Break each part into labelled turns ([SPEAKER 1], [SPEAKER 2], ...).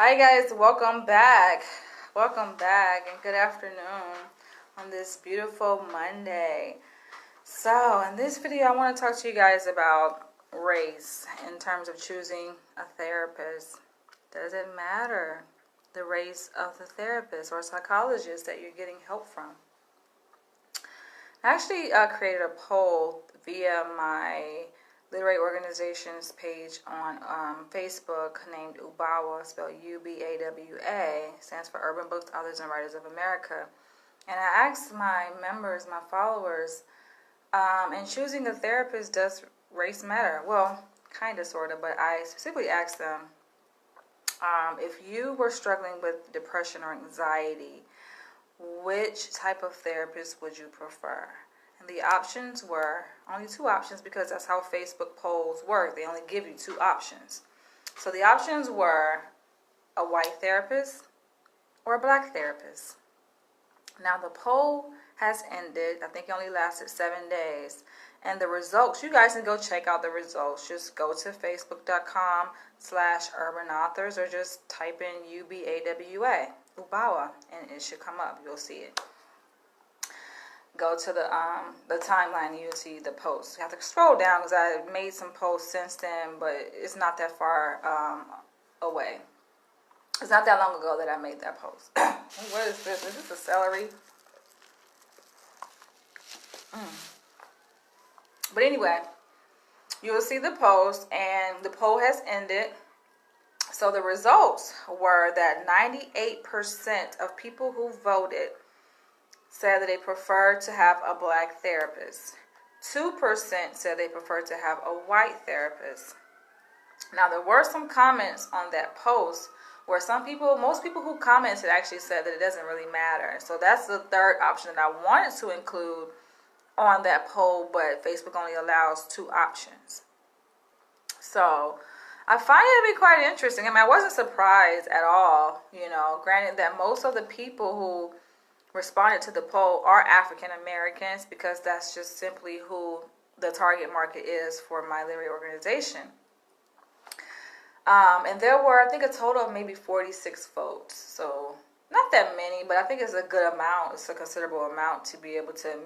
[SPEAKER 1] Hi guys, welcome back. Welcome back and good afternoon on this beautiful Monday. So, in this video, I want to talk to you guys about race in terms of choosing a therapist. Does it matter the race of the therapist or psychologist that you're getting help from? I actually created a poll via my literary organization's page on Facebook named UBAWA, spelled UBAWA, stands for Urban Books, Authors, and Writers of America. And I asked my members, my followers, in choosing a therapist, does race matter? Well, kind of, sort of, but I specifically asked them if you were struggling with depression or anxiety, which type of therapist would you prefer? And the options were only two options because that's how Facebook polls work. They only give you two options. So the options were a white therapist or a black therapist. Now the poll has ended. I think it only lasted 7 days. And the results, you guys can go check out the results. Just go to facebook.com/urbanauthors or just type in UBAWA, UBAWA, and it should come up. You'll see it. Go to the timeline and you'll see the posts. You have to scroll down because I made some posts since then, but it's not that far away. It's not that long ago that I made that post. What is this? Is this a celery? But anyway, you'll see the post, and the poll has ended. So the results were that 98% of people who voted said that they preferred to have a black therapist. 2% said they preferred to have a white therapist. Now, there were some comments on that post where most people who commented actually said that it doesn't really matter. So that's the third option that I wanted to include on that poll, but Facebook only allows two options. So I find it to be quite interesting. I mean, I wasn't surprised at all, granted that most of the people who responded to the poll are African Americans because that's just simply who the target market is for my literary organization. And there were, I think, a total of maybe 46 votes. So not that many, but I think it's a good amount. It's a considerable amount to be able to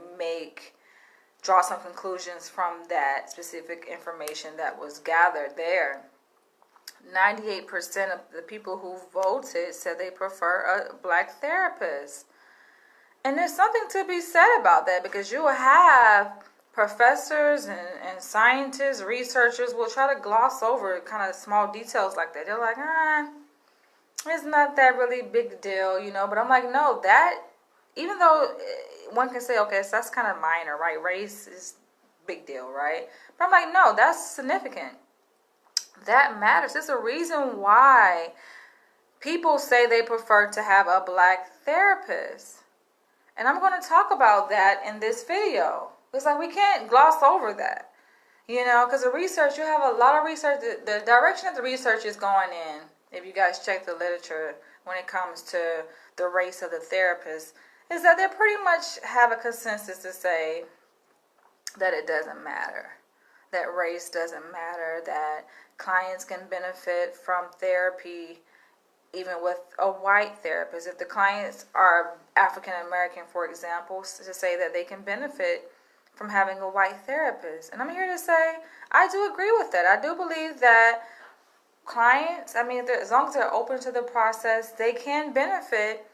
[SPEAKER 1] draw some conclusions from that specific information that was gathered there. 98% of the people who voted said they prefer a black therapist. And there's something to be said about that because you will have professors and scientists, researchers will try to gloss over kind of small details like that. They're like, it's not that really big deal, But I'm like, no, that, even though one can say, okay, so that's kind of minor, right? Race is big deal, right? But I'm like, no, that's significant. That matters. There's a reason why people say they prefer to have a black therapist. And I'm going to talk about that in this video. It's like we can't gloss over that, because the research, you have a lot of research. The direction that the research is going in, if you guys check the literature when it comes to the race of the therapist, is that they pretty much have a consensus to say that it doesn't matter, that race doesn't matter, that clients can benefit from therapy even with a white therapist. If the clients are African American, for example, to say that they can benefit from having a white therapist. And I'm here to say I do agree with that. I do believe that clients, as long as they're open to the process, they can benefit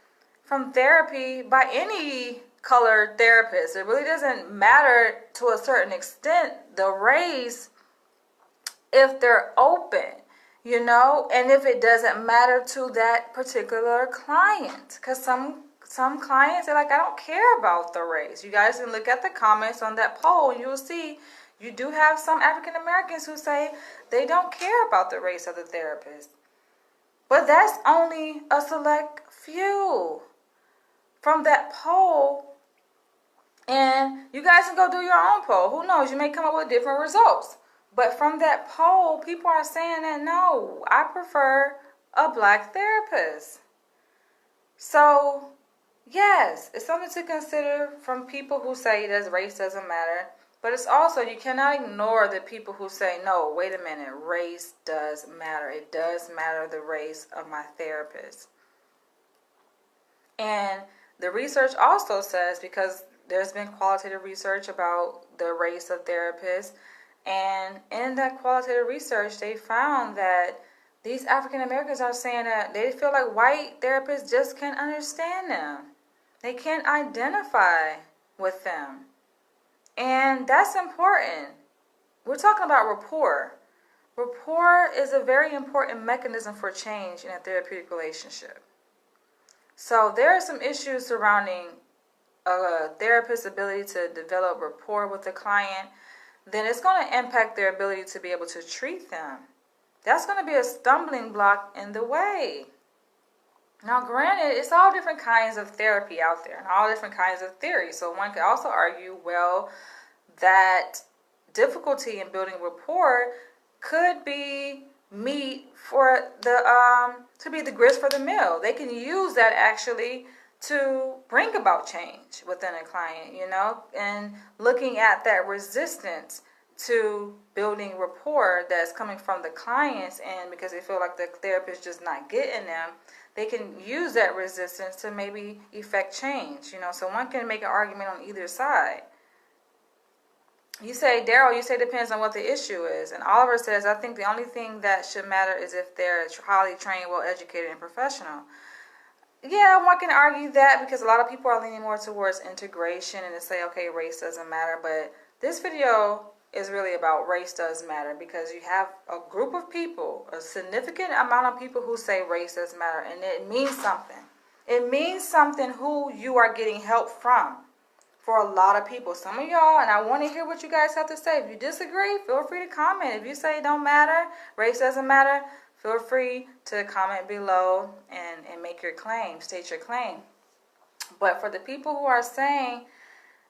[SPEAKER 1] from therapy by any colored therapist. It really doesn't matter to a certain extent the race if they're open. And if it doesn't matter to that particular client, because some clients are like, I don't care about the race. You guys can look at the comments on that poll and you'll see you do have some African Americans who say they don't care about the race of the therapist. But that's only a select few from that poll. And you guys can go do your own poll. Who knows? You may come up with different results. But from that poll, people are saying that, no, I prefer a black therapist. So, yes, it's something to consider from people who say that race doesn't matter. But it's also, you cannot ignore the people who say, no, wait a minute, race does matter. It does matter the race of my therapist. And the research also says, because there's been qualitative research about the race of therapists, and in that qualitative research, they found that these African Americans are saying that they feel like white therapists just can't understand them. They can't identify with them. And that's important. We're talking about rapport. Rapport is a very important mechanism for change in a therapeutic relationship. So there are some issues surrounding a therapist's ability to develop rapport with the client. Then it's going to impact their ability to be able to treat them. That's going to be a stumbling block in the way. Now, granted, it's all different kinds of therapy out there and all different kinds of theory. So one could also argue, well, that difficulty in building rapport could be meat for the to be the grist for the mill. They can use that actually to bring about change within a client, and looking at that resistance to building rapport that's coming from the clients, and because they feel like the therapist just not getting them, they can use that resistance to maybe effect change, so one can make an argument on either side. You say, Daryl, it depends on what the issue is. And Oliver says, I think the only thing that should matter is if they're highly trained, well-educated, and professional. Yeah, one can argue that because a lot of people are leaning more towards integration and to say, okay, race doesn't matter. But this video is really about race does matter, because you have a group of people, a significant amount of people who say race does matter, and it means something. It means something who you are getting help from for a lot of people. Some of y'all, and I want to hear what you guys have to say. If you disagree, feel free to comment. If you say it don't matter, race doesn't matter, feel free to comment below and make your claim, state your claim. But for the people who are saying,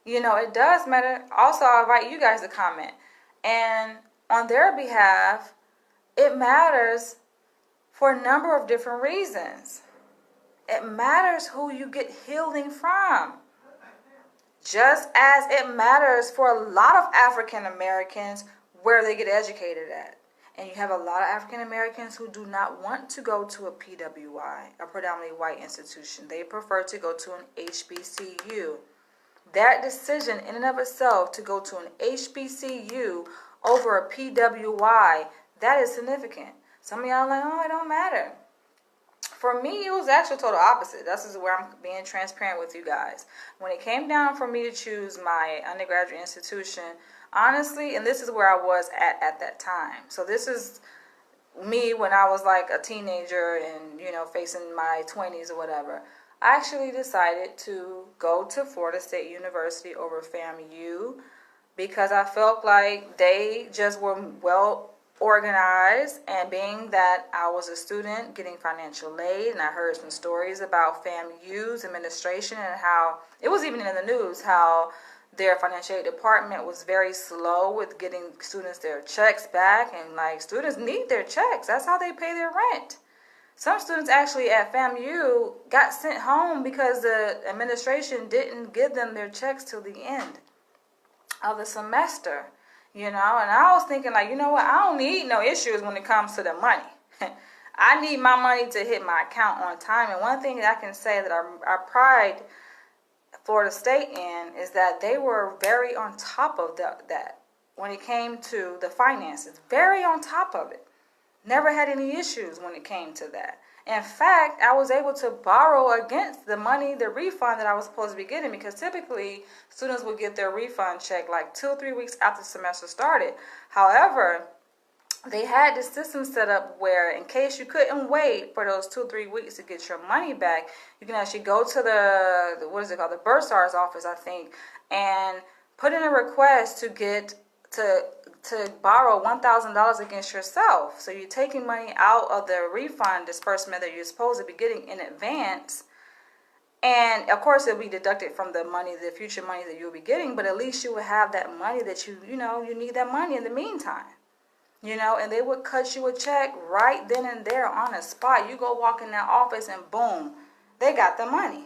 [SPEAKER 1] it does matter, also I invite you guys to comment. And on their behalf, it matters for a number of different reasons. It matters who you get healing from. Just as it matters for a lot of African Americans where they get educated at. And you have a lot of African Americans who do not want to go to a PWI, a predominantly white institution. They prefer to go to an HBCU. That decision in and of itself to go to an HBCU over a PWI, that is significant. Some of y'all are like, oh, it don't matter. For me, it was actually total opposite. This is where I'm being transparent with you guys. When it came down for me to choose my undergraduate institution, honestly, and this is where I was at that time. So this is me when I was like a teenager and, facing my 20s or whatever. I actually decided to go to Florida State University over FAMU because I felt like they just were well organized, and being that I was a student getting financial aid, and I heard some stories about FAMU's administration and how it was even in the news how their financial aid department was very slow with getting students their checks back, and like students need their checks. That's how they pay their rent. Some students actually at FAMU got sent home because the administration didn't give them their checks till the end of the semester. And I was thinking like, what? I don't need no issues when it comes to the money. I need my money to hit my account on time. And one thing that I can say that I pride Florida State in is that they were very on top of that when it came to the finances. Very on top of it. Never had any issues when it came to that. In fact, I was able to borrow against the money, the refund that I was supposed to be getting, because typically students would get their refund check like 2 or 3 weeks after the semester started. However, they had the system set up where in case you couldn't wait for those 2 or 3 weeks to get your money back, you can actually go to the bursar's office, I think, and put in a request to get to borrow $1,000 against yourself. So you're taking money out of the refund disbursement that you're supposed to be getting in advance. And of course it'll be deducted from the future money that you'll be getting, but at least you will have that money that you need that money in the meantime. And they would cut you a check right then and there on the spot. You go walk in that office and boom, they got the money.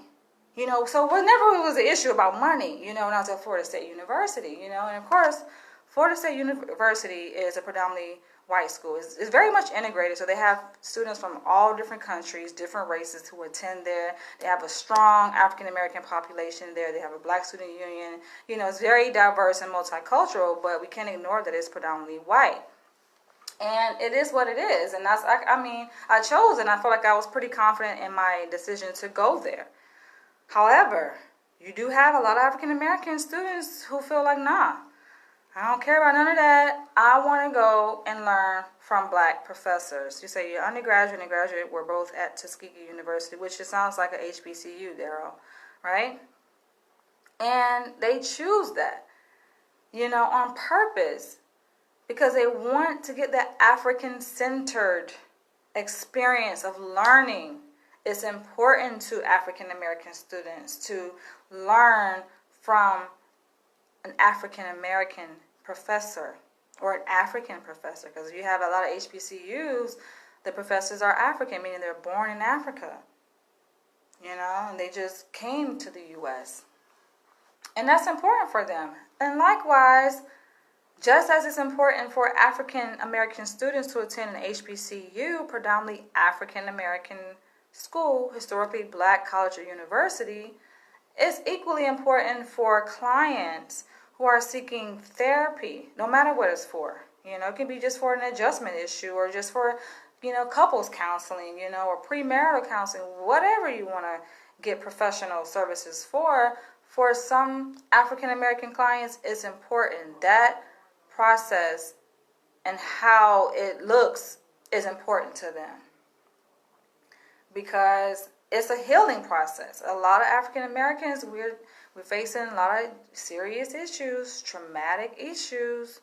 [SPEAKER 1] So whenever it was an issue about money, when I was at Florida State University, and of course, Florida State University is a predominantly white school. It's very much integrated, so they have students from all different countries, different races who attend there. They have a strong African American population there. They have a black student union. It's very diverse and multicultural, but we can't ignore that it's predominantly white. And it is what it is. And I chose, and I felt like I was pretty confident in my decision to go there. However, you do have a lot of African American students who feel like, nah, I don't care about none of that. I want to go and learn from black professors. You say your undergraduate and graduate were both at Tuskegee University, which it sounds like a HBCU, Daryl, right? And they choose that, on purpose, because they want to get that African-centered experience of learning. It's important to African American students to learn from an African American professor or an African professor, because you have a lot of HBCUs, the professors are African, meaning they're born in Africa, and they just came to the U.S. And that's important for them. And likewise, just as it's important for African American students to attend an HBCU, predominantly African American school, historically black college or university, it's equally important for clients who are seeking therapy, no matter what it's for. It can be just for an adjustment issue or just for, couples counseling, or premarital counseling, whatever you want to get professional services for. For some African American clients, it's important. That process and how it looks is important to them, because it's a healing process. A lot of African Americans, we're facing a lot of serious issues, traumatic issues.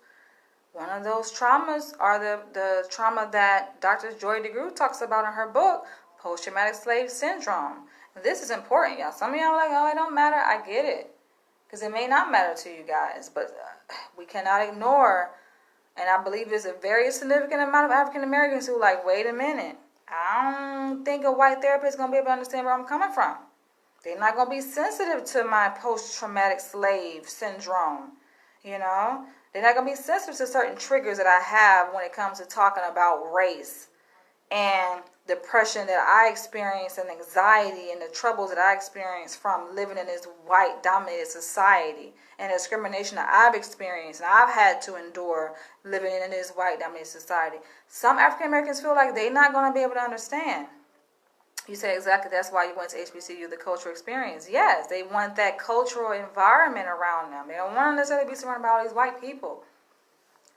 [SPEAKER 1] One of those traumas are the trauma that Dr. Joy DeGruy talks about in her book, Post-Traumatic Slave Syndrome. And this is important, y'all. Some of y'all are like, oh, it don't matter. I get it, because it may not matter to you guys, but we cannot ignore, and I believe there's a very significant amount of African Americans who like, wait a minute, I don't think a white therapist is going to be able to understand where I'm coming from. They're not going to be sensitive to my post-traumatic slave syndrome, They're not going to be sensitive to certain triggers that I have when it comes to talking about race and depression that I experience and anxiety and the troubles that I experience from living in this white-dominated society and the discrimination that I've experienced and I've had to endure living in this white-dominated society. Some African Americans feel like they're not going to be able to understand. You say, exactly, that's why you went to HBCU, the cultural experience. Yes, they want that cultural environment around them. They don't want to necessarily be surrounded by all these white people.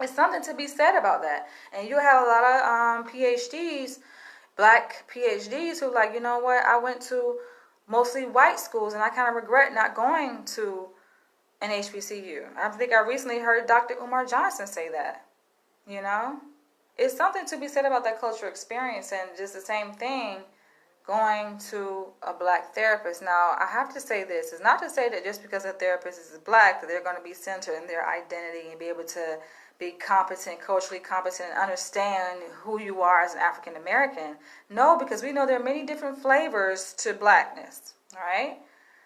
[SPEAKER 1] It's something to be said about that. And you have a lot of PhDs, black PhDs, who like, you know what, I went to mostly white schools and I kind of regret not going to an HBCU. I think I recently heard Dr. Umar Johnson say that. It's something to be said about that cultural experience, and just the same thing going to a black therapist. Now, I have to say this. It's not to say that just because a therapist is black that they're going to be centered in their identity and be able to be competent, culturally competent, and understand who you are as an African American. No, because we know there are many different flavors to blackness, all right?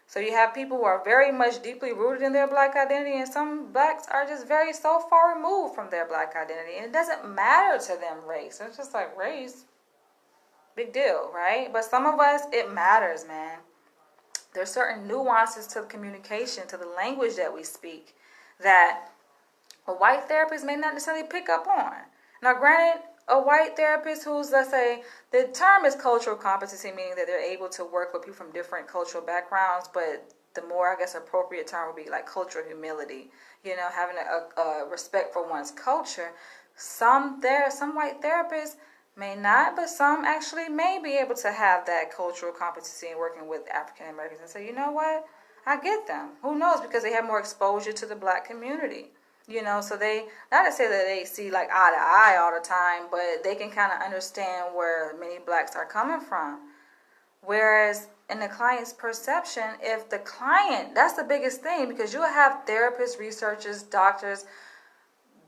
[SPEAKER 1] So you have people who are very much deeply rooted in their black identity, and some blacks are just so far removed from their black identity, and it doesn't matter to them race. It's just like race, big deal, right? But some of us, it matters, man. There's certain nuances to the communication, to the language that we speak, that a white therapist may not necessarily pick up on. Now, granted, a white therapist who's, let's say, the term is cultural competency, meaning that they're able to work with people from different cultural backgrounds, but the more, I guess, appropriate term would be like cultural humility, having a respect for one's culture. Some white therapists may not, but some actually may be able to have that cultural competency in working with African Americans and say, you know what, I get them. Who knows? Because they have more exposure to the black community. So they, not to say that they see like eye to eye all the time, but they can kind of understand where many blacks are coming from. Whereas in the client's perception, if the client, that's the biggest thing, because you'll have therapists, researchers, doctors,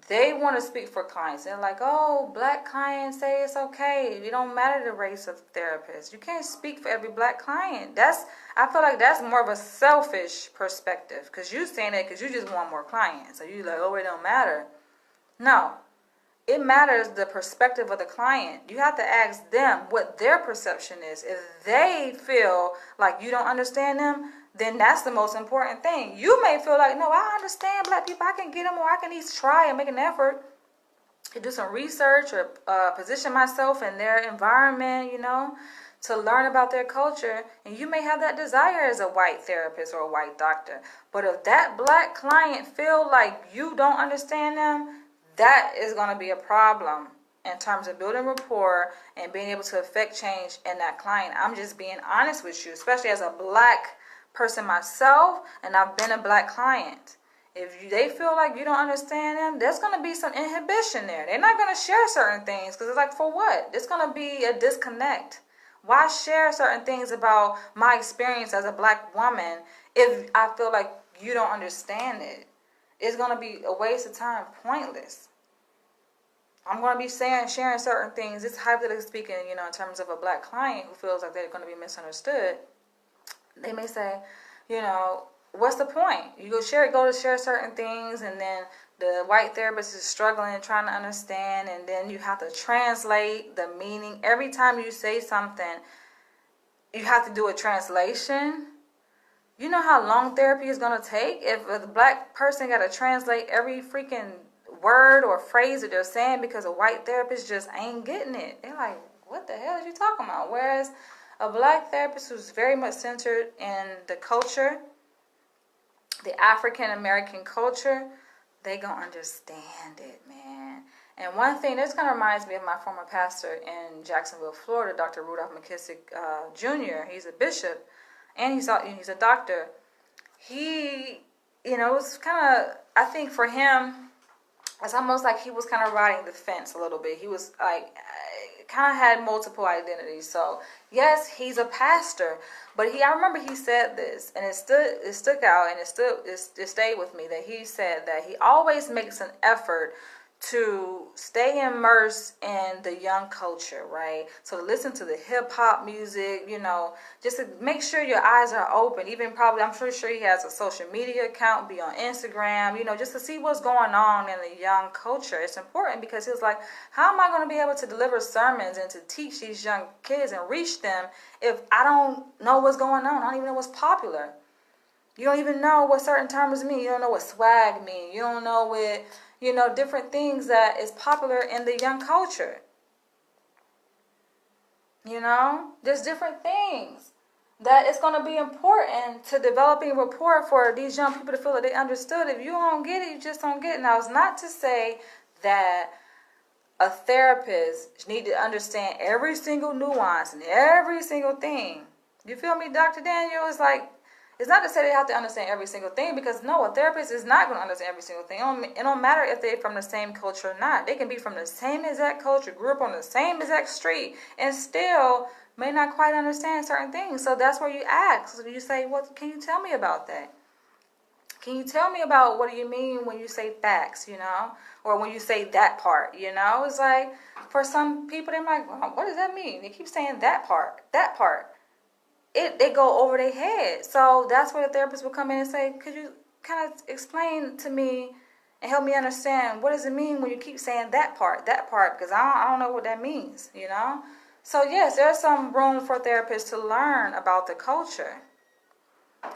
[SPEAKER 1] they want to speak for clients. They're like, oh, black clients say it's okay. It don't matter the race of the therapist. You can't speak for every black client. I feel like that's more of a selfish perspective, because you saying that because you just want more clients. So you like, oh, it don't matter. No, it matters the perspective of the client. You have to ask them what their perception is. If they feel like you don't understand them, then that's the most important thing. You may feel like, no, I understand black people. I can get them, or I can at least try and make an effort to do some research or position myself in their environment, to learn about their culture. And you may have that desire as a white therapist or a white doctor. But if that black client feel like you don't understand them, that is going to be a problem in terms of building rapport and being able to affect change in that client. I'm just being honest with you, especially as a black person myself, and I've been a black client. If they feel like you don't understand them, there's going to be some inhibition there. They're not going to share certain things because it's like, for what? It's going to be a disconnect. Why share certain things about my experience as a black woman if I feel like you don't understand it? It's going to be a waste of time, pointless. I'm going to be sharing certain things. It's hypothetically speaking, in terms of a black client who feels like they're going to be misunderstood. They may say, what's the point? You go to share certain things, and then the white therapist is struggling and trying to understand, and then you have to translate the meaning. Every time you say something, you have to do a translation. You know how long therapy is going to take? If a black person got to translate every freaking word or phrase that they're saying because a white therapist just ain't getting it. They're like, what the hell are you talking about? Whereas a black therapist who's very much centered in the culture, the African American culture, they gonna understand it, man. And one thing, this kind of reminds me of my former pastor in Jacksonville, Florida, Dr. Rudolph McKissick Jr. He's a bishop, and he's a doctor. He, it was kind of, I think for him, it's almost like he was kind of riding the fence a little bit. He was like, kind of had multiple identities. So yes, he's a pastor, but I remember he said this, and it stuck out, and it stayed with me, that he said that he always makes an effort to stay immersed in the young culture, right? So to listen to the hip hop music, just to make sure your eyes are open. Even probably, I'm pretty sure he has a social media account, be on Instagram, just to see what's going on in the young culture. It's important because he was like, how am I going to be able to deliver sermons and to teach these young kids and reach them if I don't know what's going on? I don't even know what's popular. You don't even know what certain terms mean. You don't know what swag mean. You don't know what, different things that is popular in the young culture. There's different things that it's going to be important to developing rapport for these young people to feel that they understood. If you don't get it, you just don't get it. Now, it's not to say that a therapist need to understand every single nuance and every single thing. You feel me, Dr. Daniel? It's not to say they have to understand every single thing, because no, a therapist is not going to understand every single thing. It don't matter if they're from the same culture or not. They can be from the same exact culture, grew up on the same exact street, and still may not quite understand certain things. So that's where you ask. So you say, well, can you tell me about that? Can you tell me about what do you mean when you say facts, or when you say that part, It's like, for some people, they're like, well, what does that mean? They keep saying that part. They go over their head. So that's where the therapist will come in and say, could you kind of explain to me and help me understand, what does it mean when you keep saying that part, because I don't know what that means, So yes, there's some room for therapists to learn about the culture.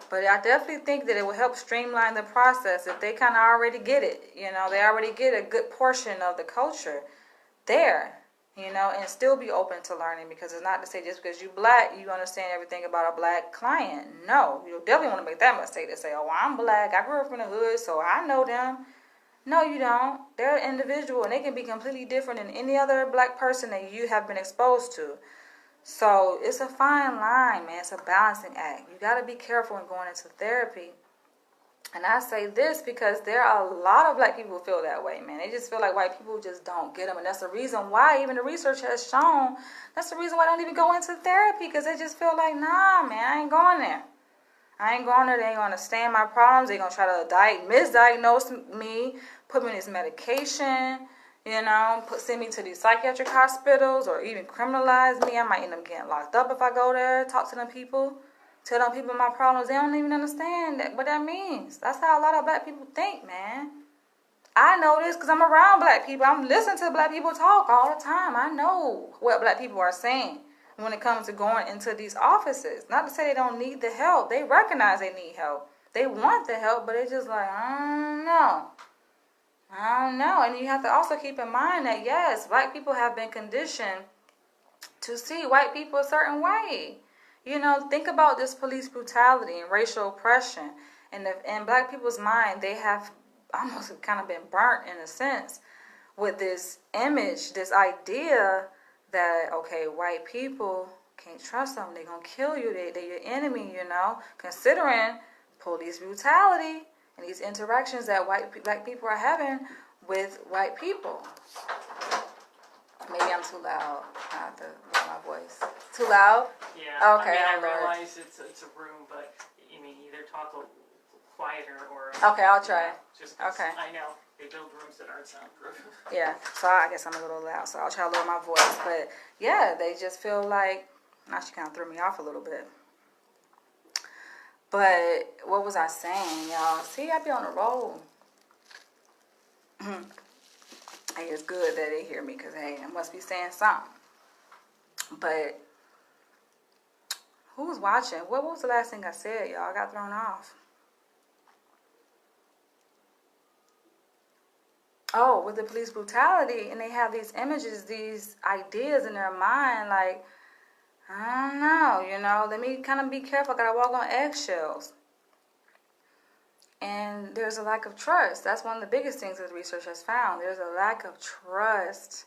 [SPEAKER 1] But I definitely think that it will help streamline the process if they kind of already get it. They already get a good portion of the culture there. And still be open to learning, because it's not to say just because you're black, you understand everything about a black client. No, you definitely want to make that mistake to say, oh, I'm black, I grew up in the hood, so I know them. No, you don't. They're an individual, and they can be completely different than any other black person that you have been exposed to. So it's a fine line, man. It's a balancing act. You got to be careful in going into therapy. And I say this because there are a lot of black people who feel that way, man. They just feel like white people just don't get them. And that's the reason why, even the research has shown, that's the reason why I don't even go into therapy, because they just feel like, nah, man, I ain't going there. I ain't going there. They ain't going to understand my problems. They going to try to misdiagnose me, put me in this medication, send me to these psychiatric hospitals or even criminalize me. I might end up getting locked up if I go there, talk to them people, tell them people my problems. They don't even understand what that means. That's how a lot of black people think, man. I know this because I'm around black people. I'm listening to black people talk all the time. I know what black people are saying when it comes to going into these offices. Not to say they don't need the help. They recognize they need help. They want the help, but it's just like, I don't know. And you have to also keep in mind that, yes, black people have been conditioned to see white people a certain way. Think about this police brutality and racial oppression. And in black people's mind, they have almost kind of been burnt in a sense with this image, this idea that, okay, white people, can't trust them. They're going to kill you. They're your enemy, considering police brutality and these interactions that black people are having with white people. Maybe I'm too loud. I have to lower my voice. Too loud?
[SPEAKER 2] Yeah.
[SPEAKER 1] Okay.
[SPEAKER 2] I realize it's a room, but either talk a little quieter or...
[SPEAKER 1] Okay, I'll try.
[SPEAKER 2] Okay. I know. They build rooms that aren't soundproof.
[SPEAKER 1] Yeah, so I guess I'm a little loud, so I'll try to lower my voice. But, yeah, they just feel like... Now she kind of threw me off a little bit. But what was I saying, y'all? See, I be on the roll. Hey, it's good that they hear me because, hey, I must be saying something. But who's watching? What was the last thing I said, y'all? I got thrown off. Oh, with the police brutality, and they have these images, these ideas in their mind, like, I don't know, let me kind of be careful. I gotta walk on eggshells. And there's a lack of trust. That's one of the biggest things that research has found. There's a lack of trust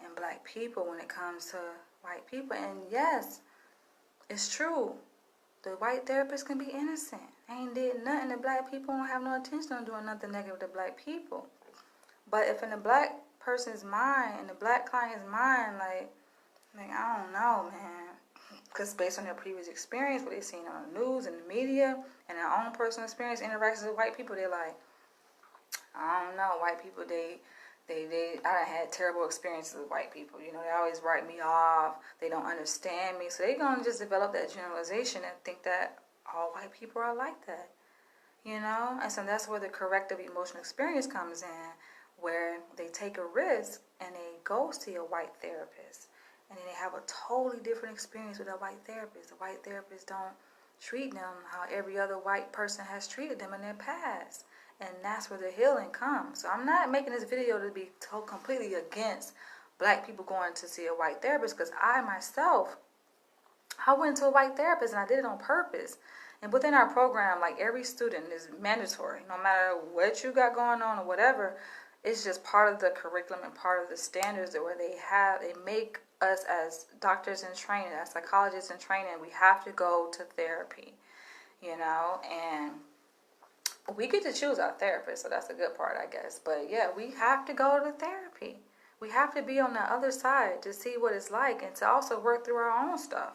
[SPEAKER 1] in black people when it comes to white people. And yes, it's true. The white therapist can be innocent. They ain't did nothing to black people. Don't have no intention on doing nothing negative to black people. But if in the black person's mind, in the black client's mind, like I don't know, man. Because based on their previous experience, what they've seen on the news and the media, and their own personal experience, interactions with white people, they're like, I don't know, white people, I done had terrible experiences with white people. They always write me off. They don't understand me. So they're going to just develop that generalization and think that all white people are like that. And so that's where the corrective emotional experience comes in, where they take a risk and they go see a white therapist. And then they have a totally different experience with a white therapist. The white therapists don't treat them how every other white person has treated them in their past. And that's where the healing comes. So I'm not making this video to be completely against black people going to see a white therapist, because I myself, I went to a white therapist and I did it on purpose. And within our program, like, every student is mandatory. No matter what you got going on or whatever, it's just part of the curriculum and part of the standards where they make us as doctors in training, as psychologists in training, we have to go to therapy, and we get to choose our therapist, so that's a good part, I guess. But yeah, we have to go to therapy. We have to be on the other side to see what it's like and to also work through our own stuff.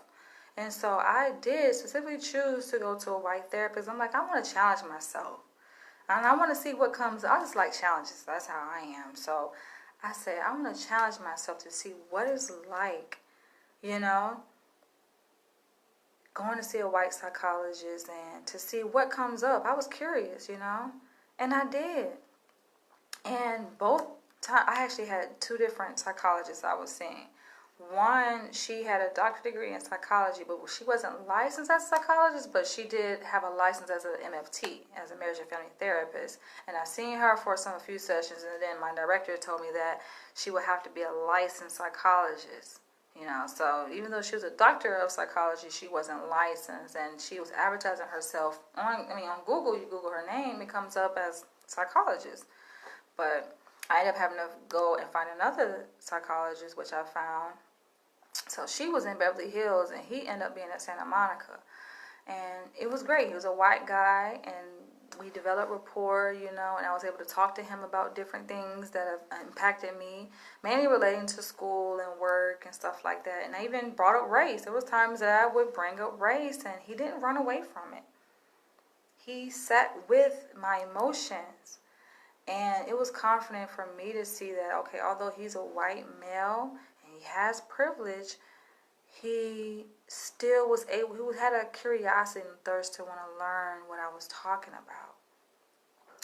[SPEAKER 1] And so I did specifically choose to go to a white therapist. I'm like, I want to challenge myself. And I want to see what comes. I just like challenges. That's how I am. So I said, I want to challenge myself to see what it's like, going to see a white psychologist and to see what comes up. I was curious, and I did. And I actually had two different psychologists I was seeing. One, she had a doctorate degree in psychology, but she wasn't licensed as a psychologist, but she did have a license as an MFT, as a marriage and family therapist. And I seen her for a few sessions, and then my director told me that she would have to be a licensed psychologist. So even though she was a doctor of psychology, she wasn't licensed, and she was advertising herself on Google. You Google her name, it comes up as psychologist. But I ended up having to go and find another psychologist, which I found. So she was in Beverly Hills, and he ended up being at Santa Monica. And it was great. He was a white guy, and we developed rapport, and I was able to talk to him about different things that have impacted me, mainly relating to school and work and stuff like that. And I even brought up race. There was times that I would bring up race, and he didn't run away from it. He sat with my emotions. And it was confident for me to see that, okay, although he's a white male and he has privilege, he still was able, he had a curiosity and thirst to want to learn what I was talking about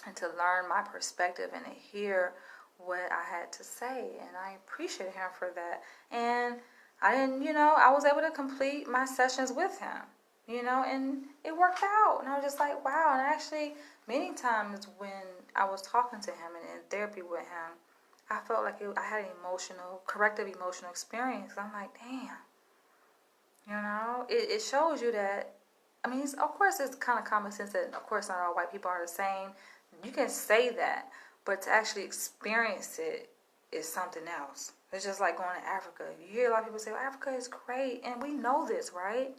[SPEAKER 1] and to learn my perspective and to hear what I had to say. And I appreciate him for that. And I didn't, I was able to complete my sessions with him, and it worked out. And I was just like, wow. And actually, many times when I was talking to him and in therapy with him, I felt like I had an corrective emotional experience. I'm like, damn. It shows you that, of course, it's kind of common sense that, of course, not all white people are the same. You can say that, but to actually experience it is something else. It's just like going to Africa. You hear a lot of people say, well, Africa is great, and we know this, right?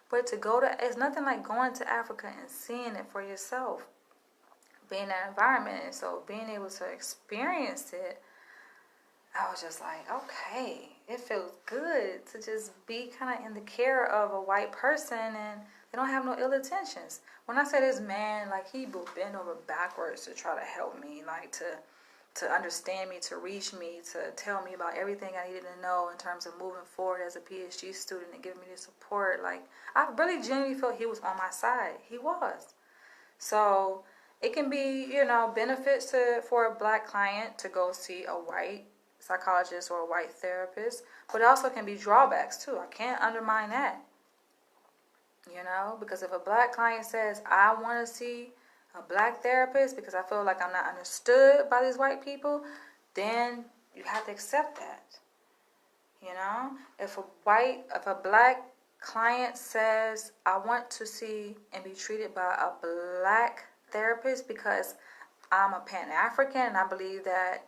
[SPEAKER 1] But it's nothing like going to Africa and seeing it for yourself, being in that environment. And so being able to experience it, I was just like, okay, it feels good to just be kind of in the care of a white person and they don't have no ill intentions. When I say this man, like, he will bend over backwards to try to help me, like to understand me, to reach me, to tell me about everything I needed to know in terms of moving forward as a PhD student and give me the support. Like, I really genuinely felt he was on my side. He was. So it can be, benefits for a black client to go see a white psychologist or a white therapist, but it also can be drawbacks too. I can't undermine that, because if a black client says, I want to see a black therapist because I feel like I'm not understood by these white people, then you have to accept that. If a black client says, I want to see and be treated by a black therapist because I'm a Pan-African and I believe that,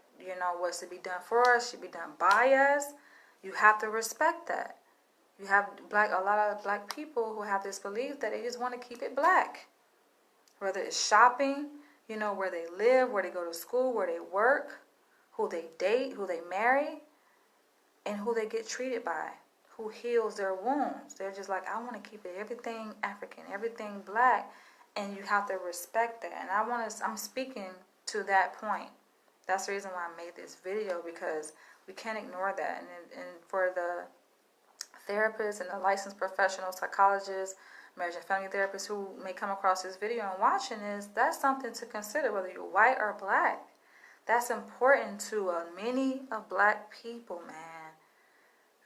[SPEAKER 1] what's to be done for us should be done by us, you have to respect that. You have a lot of black people who have this belief that they just want to keep it black. Whether it's shopping, where they live, where they go to school, where they work, who they date, who they marry, and who they get treated by, who heals their wounds. They're just like, I want to keep it everything African, everything black, and you have to respect that. And I'm speaking to that point. That's the reason why I made this video, because we can't ignore that. And for the therapists and the licensed professional psychologists, marriage and family therapists who may come across this video and watching this, that's something to consider, whether you're white or black. That's important to many of black people, man.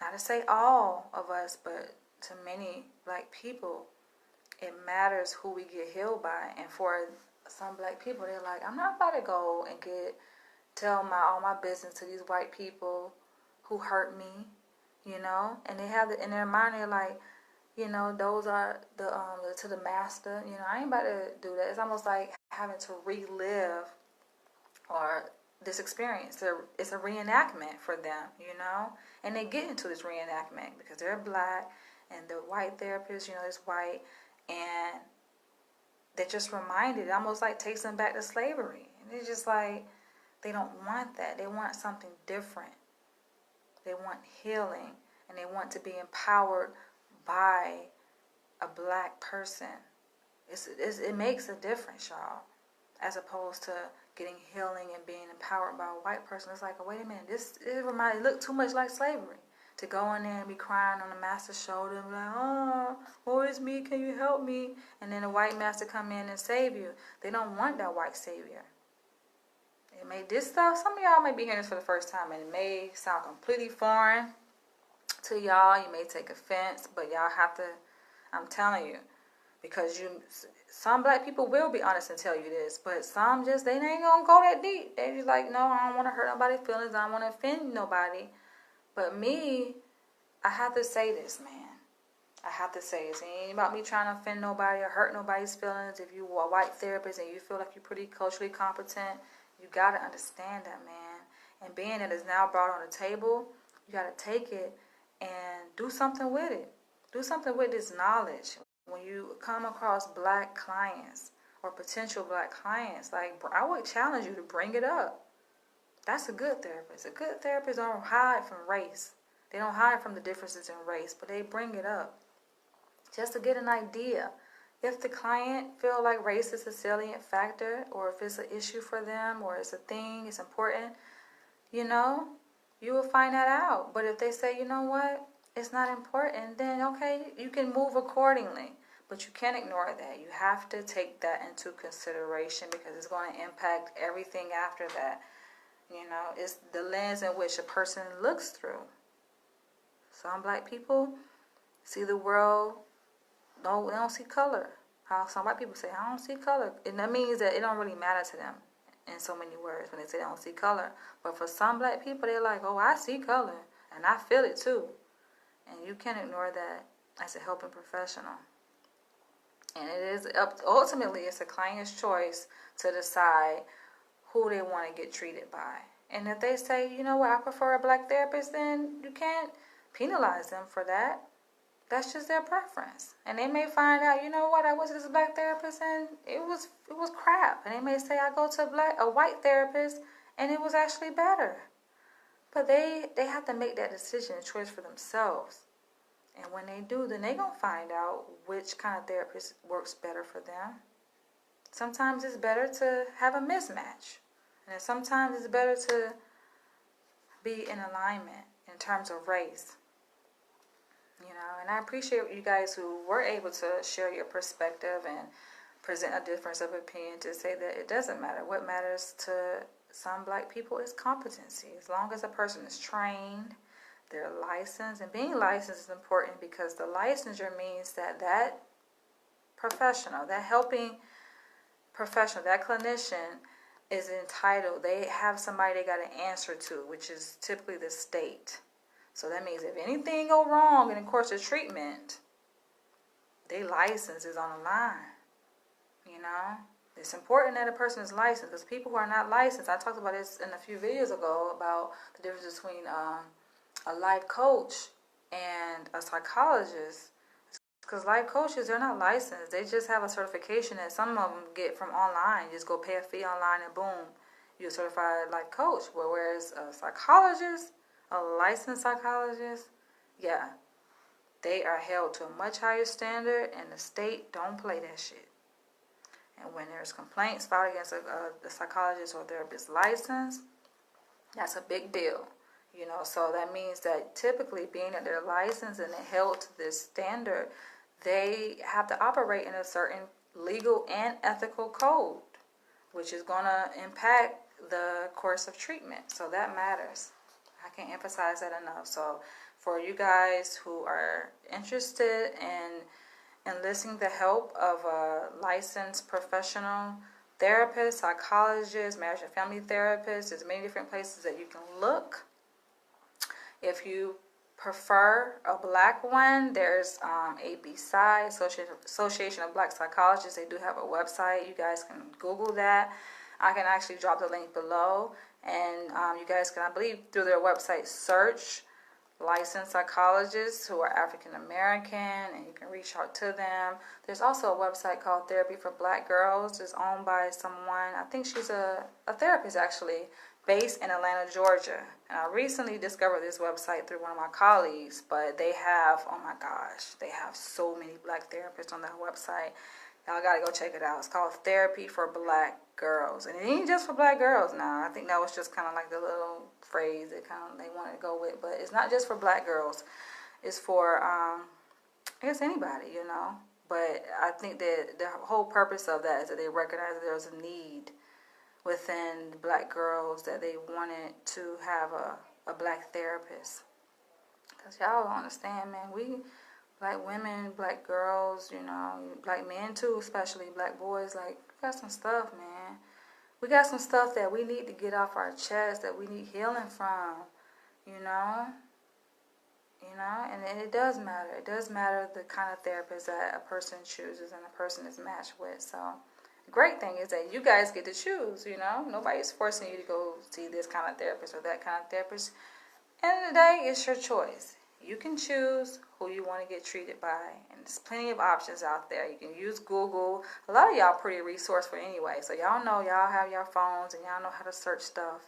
[SPEAKER 1] Not to say all of us, but to many black people, it matters who we get healed by. And for some black people, they're like, I'm not about to go and tell all my business to these white people who hurt me, and they have it in their mind. They're like, those are to the master. I ain't about to do that. It's almost like having to relive or this experience. It's a reenactment for them, and they get into this reenactment because they're black and the white therapist, is white, and they're just reminded. It almost like takes them back to slavery, and it's just like, they don't want that. They want something different. They want healing, and they want to be empowered by a black person. It makes a difference, y'all, as opposed to getting healing and being empowered by a white person. It's like, oh, wait a minute, it looked too much like slavery. To go in there and be crying on the master's shoulder and be like, oh, woe is me, can you help me? And then the white master come in and save you. They don't want that white savior. Some of y'all may be hearing this for the first time, and it may sound completely foreign to y'all. You may take offense, but y'all have to, I'm telling you, because some black people will be honest and tell you this, but some they ain't gonna go that deep. They just like, no, I don't want to hurt nobody's feelings. I don't want to offend nobody. But me, I have to say this, man. I have to say this. It ain't about me trying to offend nobody or hurt nobody's feelings. If you're a white therapist and you feel like you're pretty culturally competent, you got to understand that, man. And being that it's now brought on the table, you got to take it and do something with it. Do something with this knowledge. When you come across black clients or potential black clients, like, I would challenge you to bring it up. That's a good therapist. A good therapist don't hide from race. They don't hide from the differences in race, but they bring it up just to get an idea. If the client feel like race is a salient factor, or if it's an issue for them, or it's a thing, it's important, you know, you will find that out. But if they say, you know what, it's not important, then okay, you can move accordingly. But you can't ignore that. You have to take that into consideration because it's going to impact everything after that. You know, it's the lens in which a person looks through. Some black people see the world, no, they don't see color. How some white people say, I don't see color. And that means that it don't really matter to them in so many words when they say they don't see color. But for some black people, they're like, oh, I see color. And I feel it too. And you can't ignore that as a helping professional. And it is ultimately, it's a client's choice to decide who they want to get treated by. And if they say, you know what, I prefer a black therapist, then you can't penalize them for that. That's just their preference. And they may find out, you know what, I went to this black therapist and it was crap. And they may say, I go to a white therapist and it was actually better. But they have to make that decision and choice for themselves. And when they do, then they're going to find out which kind of therapist works better for them. Sometimes it's better to have a mismatch. And sometimes it's better to be in alignment in terms of race. You know, and I appreciate you guys who were able to share your perspective and present a difference of opinion to say that it doesn't matter. What matters to some black people is competency. As long as a person is trained, they're licensed, and being licensed is important because the licensure means that professional, that helping professional, that clinician is entitled. They have somebody they got to answer to, which is typically the state. So that means if anything go wrong in the course of treatment, their license is on the line. You know, it's important that a person is licensed because people who are not licensed, I talked about this in a few videos ago about the difference between a life coach and a psychologist. Because life coaches, they're not licensed. They just have a certification that some of them get from online. You just go pay a fee online and boom, you're a certified life coach. Whereas a psychologist, a licensed psychologist, yeah, they are held to a much higher standard, and the state don't play that shit. And when there's complaints filed against the psychologist or therapist license, that's a big deal. You know, so that means that typically being that they're licensed and they're held to this standard, they have to operate in a certain legal and ethical code, which is going to impact the course of treatment. So that matters. I can't emphasize that enough. So for you guys who are interested in enlisting the help of a licensed professional therapist, psychologist, marriage and family therapist, there's many different places that you can look. If you prefer a black one, there's ABPSI, Association of Black Psychologists. They do have a website. You guys can Google that. I can actually drop the link below. And you guys can, I believe, through their website, search licensed psychologists who are African American, and you can reach out to them. There's also a website called Therapy for Black Girls. It's owned by someone, I think she's a therapist actually, based in Atlanta, Georgia. And I recently discovered this website through one of my colleagues, but they have, oh my gosh, they have so many black therapists on that website. Y'all gotta go check it out. It's called Therapy for Black Girls. And it ain't just for black girls now. I think that was just kind of like the little phrase that kind of they wanted to go with. But it's not just for black girls. It's for, I guess, anybody, you know. But I think that the whole purpose of that is that they recognize that there's a need within black girls, that they wanted to have a black therapist. Because y'all don't understand, man. We, black women, black girls, you know, black men too, especially black boys, like, we got some stuff, man. We got some stuff that we need to get off our chest, that we need healing from, you know. You know, and it does matter. It does matter the kind of therapist that a person chooses and a person is matched with. So the great thing is that you guys get to choose, you know. Nobody's forcing you to go see this kind of therapist or that kind of therapist. End of the day, it's your choice. You can choose who you want to get treated by. And there's plenty of options out there. You can use Google. A lot of y'all pretty resourceful anyway. So y'all know, y'all have your phones and y'all know how to search stuff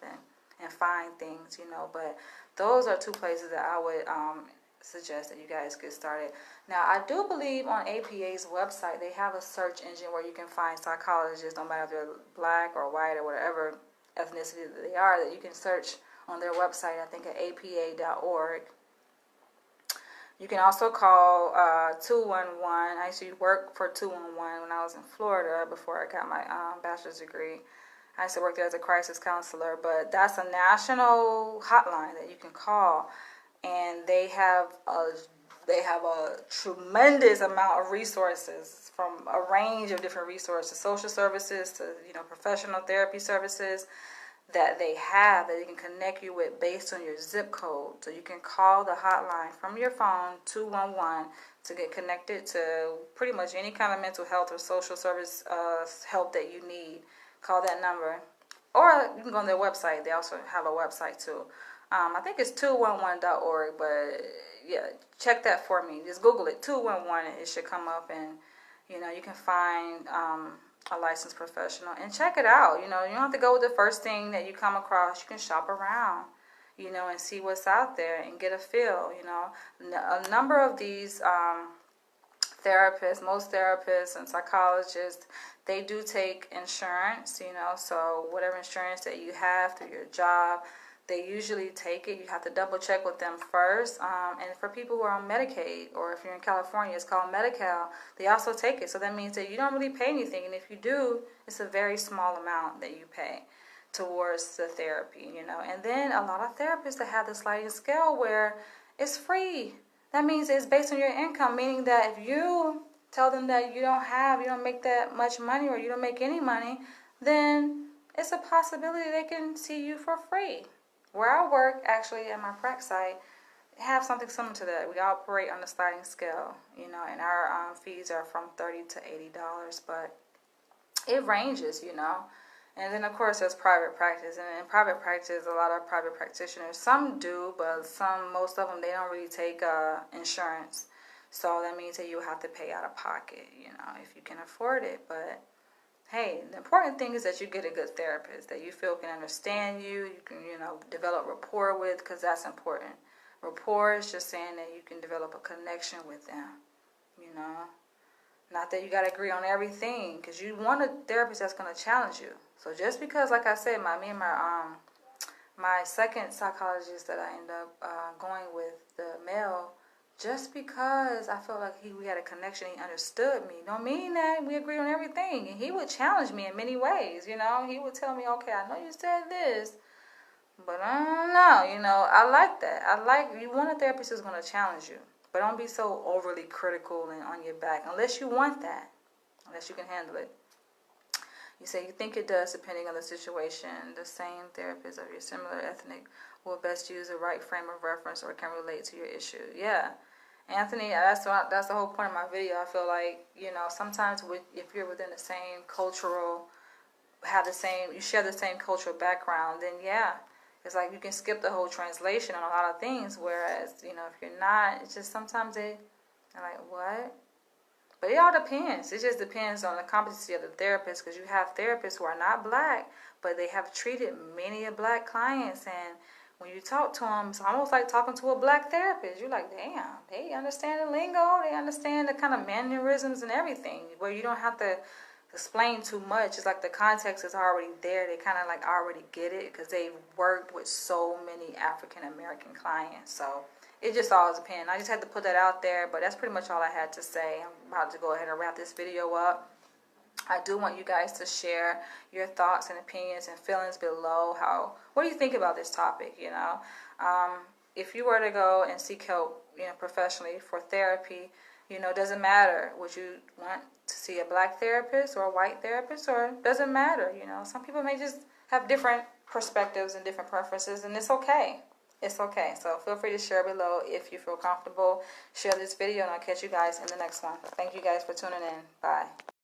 [SPEAKER 1] and find things, you know. But those are two places that I would suggest that you guys get started. Now, I do believe on APA's website, they have a search engine where you can find psychologists, no matter if they're black or white or whatever ethnicity that they are, that you can search on their website, I think at apa.org. You can also call 211. I used to work for 211 when I was in Florida before I got my bachelor's degree. I used to work there as a crisis counselor, but that's a national hotline that you can call, and they have a tremendous amount of resources, from a range of different resources, social services to professional therapy services, that they have that they can connect you with based on your zip code. So you can call the hotline from your phone, 211, to get connected to pretty much any kind of mental health or social service help that you need. Call that number. Or you can go on their website. They also have a website too. I think it's 211.org, but yeah, check that for me. Just Google it, 211, and it should come up, and you can find a licensed professional and check it out. You don't have to go with the first thing that you come across. You can shop around, and see what's out there and get a feel. A number of these therapists, most therapists and psychologists, they do take insurance, so whatever insurance that you have through your job, they usually take it. You have to double check with them first. And for people who are on Medicaid, or if you're in California, it's called Medi-Cal, they also take it. So that means that you don't really pay anything. And if you do, it's a very small amount that you pay towards the therapy, And then a lot of therapists that have the sliding scale where it's free. That means it's based on your income, meaning that if you tell them that you don't make that much money, or you don't make any money, then it's a possibility they can see you for free. Where I work, actually, at my prac site, have something similar to that. We operate on the sliding scale, and our fees are from $30 to $80, but it ranges, And then, of course, there's private practice. And in private practice, a lot of private practitioners, some do, but most of them, they don't really take insurance. So that means that you have to pay out of pocket, if you can afford it. But hey, the important thing is that you get a good therapist that you feel can understand you. You can, develop rapport with, because that's important. Rapport is just saying that you can develop a connection with them, Not that you got to agree on everything, because you want a therapist that's going to challenge you. So just because, like I said, my second psychologist that I ended up going with, the male, just because I felt like we had a connection, he understood me, don't mean that we agree on everything. And he would challenge me in many ways, He would tell me, okay, I know you said this, but I don't know, I like that. You want a therapist who's going to challenge you, but don't be so overly critical and on your back, unless you want that, unless you can handle it. You say you think it does, depending on the situation. The same therapist of your similar ethnic will best use the right frame of reference or can relate to your issue. Yeah. Anthony, that's the whole point of my video. I feel like, sometimes if you're within the same you share the same cultural background, then yeah, it's like you can skip the whole translation on a lot of things. Whereas, if you're not, it's just sometimes they're like, what? But it all depends. It just depends on the competency of the therapist, because you have therapists who are not black, but they have treated many of black clients, and when you talk to them, it's almost like talking to a black therapist. You're like, damn, they understand the lingo. They understand the kind of mannerisms and everything, where you don't have to explain too much. It's like the context is already there. They kind of like already get it, because they've worked with so many African-American clients. So it just all depends. I just had to put that out there, but that's pretty much all I had to say. I'm about to go ahead and wrap this video up. I do want you guys to share your thoughts and opinions and feelings below. What do you think about this topic? If you were to go and seek help, professionally for therapy, doesn't matter. Would you want to see a black therapist or a white therapist, or doesn't matter? Some people may just have different perspectives and different preferences, and it's okay. It's okay. So feel free to share below if you feel comfortable. Share this video, and I'll catch you guys in the next one. Thank you guys for tuning in. Bye.